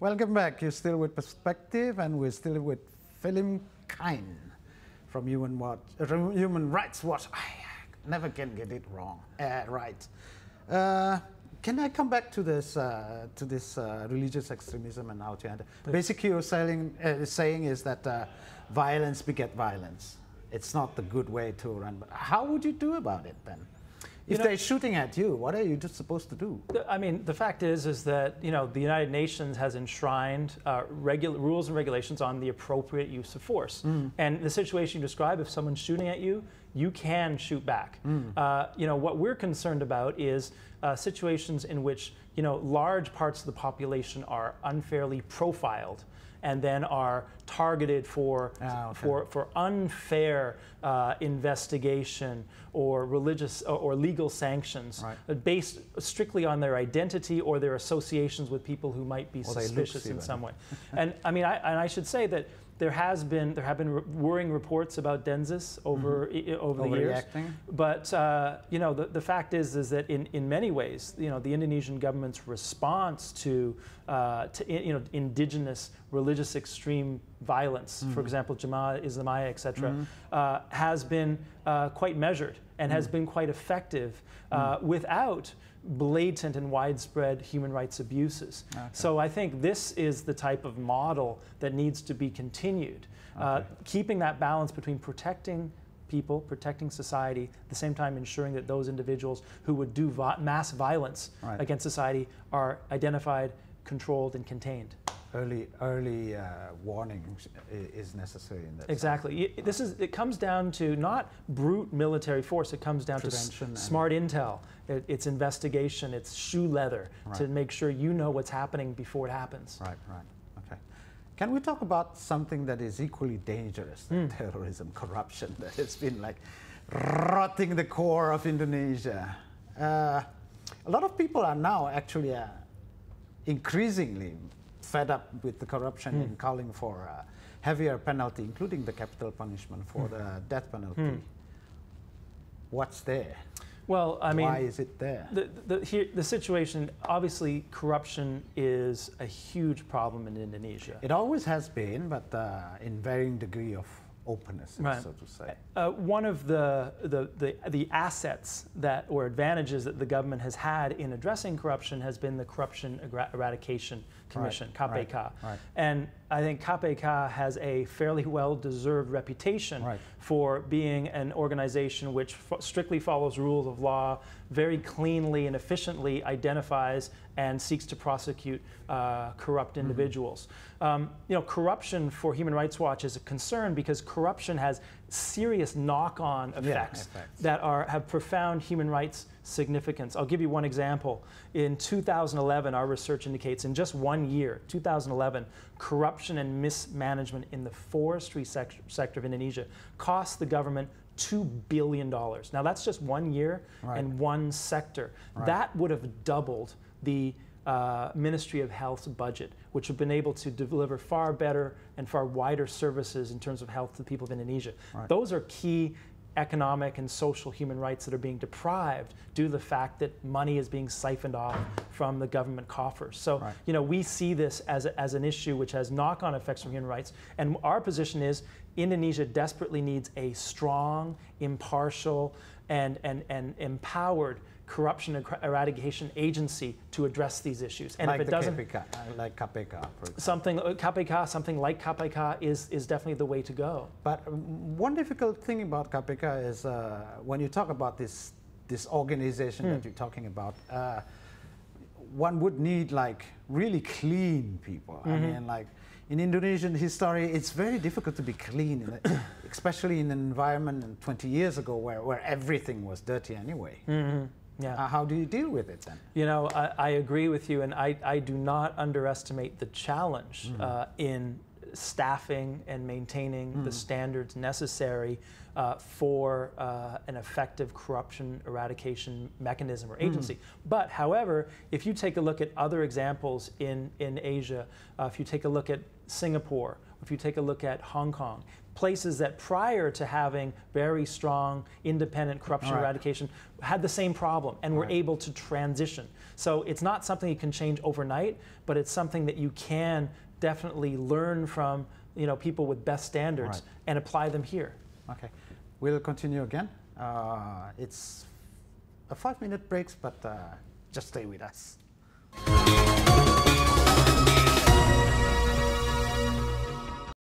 Welcome back. You're still with Perspective, and we're still with Film Kine from Human Rights Watch. I never can get it wrong. Right. Can I come back to this religious extremism and how to handle? Basically, you're saying is that violence beget violence. It's not the good way to run. But how would you do about it then? If they're shooting at you, what are you just supposed to do? I mean, the fact is that the United Nations has enshrined rules and regulations on the appropriate use of force. And the situation you describe, if someone's shooting at you, you can shoot back. What we're concerned about is situations in which large parts of the population are unfairly profiled and then are targeted for unfair investigation or religious or legal sanctions based strictly on their identity or their associations with people who might be suspicious in some way. And I mean, I should say that there have been worrying reports about Denzis over the years. But the fact is that in many ways, the Indonesian government's response to indigenous religious extreme violence, for example, Jamaah Islamiyah, etc., has been quite measured and has been quite effective without blatant and widespread human rights abuses. So I think this is the type of model that needs to be continued, keeping that balance between protecting people, protecting society, at the same time ensuring that those individuals who would do mass violence against society are identified, controlled, and contained. Early warning is necessary in that. Exactly. It comes down to not brute military force. It comes down to smart intel. It's investigation. It's shoe leather to make sure you know what's happening before it happens. Right. Okay. Can we talk about something that is equally dangerous than terrorism, corruption, that has been like rotting the core of Indonesia? A lot of people are now actually increasingly fed up with the corruption and calling for a heavier penalty, including the capital punishment for the death penalty. What's there? Well, I mean, why is it there? The situation, obviously, corruption is a huge problem in Indonesia. It always has been, but in varying degree of openness, so to say. One of the assets or advantages that the government has had in addressing corruption has been the Corruption Eradication Commission, KPK. And I think KPK has a fairly well-deserved reputation for being an organization which strictly follows rules of law, very cleanly and efficiently identifies and seeks to prosecute corrupt individuals. Corruption for Human Rights Watch is a concern because corruption has serious knock-on effects that have profound human rights significance. I'll give you one example. In 2011, our research indicates in just 1 year, 2011, corruption and mismanagement in the forestry sector of Indonesia cost the government $2 billion. Now that's just 1 year and one sector. That would have doubled the Ministry of Health's budget, which have been able to deliver far better and far wider services in terms of health to the people of Indonesia. Those are key economic and social human rights that are being deprived due to the fact that money is being siphoned off from the government coffers. So, we see this as an issue which has knock-on effects on human rights. And our position is Indonesia desperately needs a strong, impartial, and empowered corruption eradication agency to address these issues. And like if it doesn't, like KPK, for example. Something like KPK is definitely the way to go. But one difficult thing about KPK is when you talk about this organization that you're talking about, one would need like really clean people. I mean, like in Indonesian history, it's very difficult to be clean, especially in an environment 20 years ago where everything was dirty anyway. How do you deal with it then? I agree with you, and I do not underestimate the challenge in staffing and maintaining the standards necessary for an effective corruption eradication mechanism or agency. But however, if you take a look at other examples in Asia, if you take a look at Singapore if you take a look at Hong Kong, places that prior to having very strong independent corruption eradication had the same problem and were able to transition. So it's not something you can change overnight, but it's something that you can definitely learn from, you know, people with best standards and apply them here. Okay, we'll continue again. It's a 5-minute break, but just stay with us.